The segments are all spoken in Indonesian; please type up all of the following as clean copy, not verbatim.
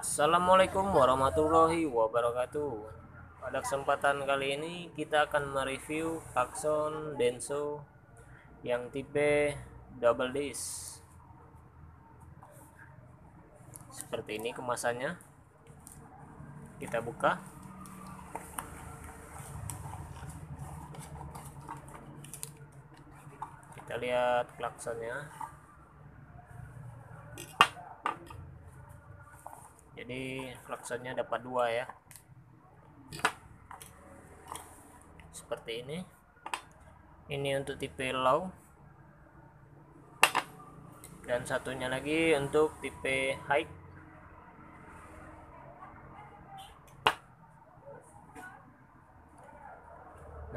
Assalamualaikum warahmatullahi wabarakatuh. Pada kesempatan kali ini kita akan mereview klakson Denso yang tipe double disc. Seperti ini kemasannya. Kita buka. Kita lihat klaksonnya. Jadi klaksonnya dapat dua ya, seperti ini untuk tipe low dan satunya lagi untuk tipe high.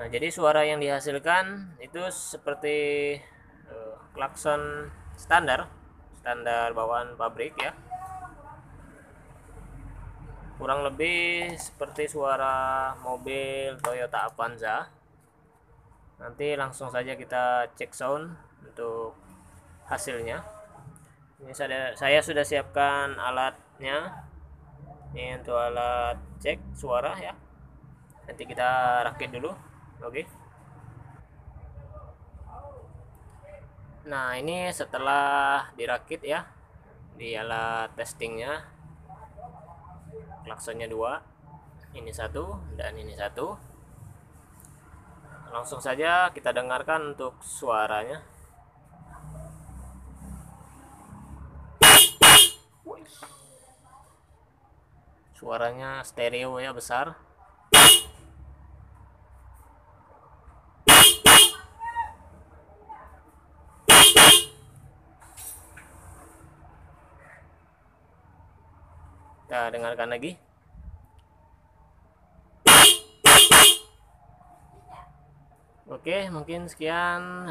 Nah, jadi suara yang dihasilkan itu seperti klakson standar bawaan pabrik ya, kurang lebih seperti suara mobil Toyota Avanza. Nanti langsung saja kita cek sound untuk hasilnya. Ini saya sudah siapkan alatnya. Ini untuk alat cek suara ya. Nanti kita rakit dulu. Oke. Nah, ini setelah dirakit ya di alat testingnya. Klaksonnya dua, ini satu dan ini satu. Langsung saja kita dengarkan untuk suaranya. Suaranya stereo ya, besar. Kita dengarkan lagi. Oke, mungkin sekian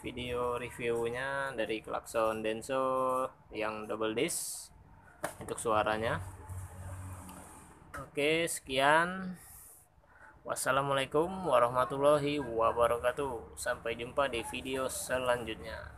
video reviewnya dari klakson Denso yang double disc untuk suaranya. Oke, sekian. Wassalamualaikum warahmatullahi wabarakatuh. Sampai jumpa di video selanjutnya.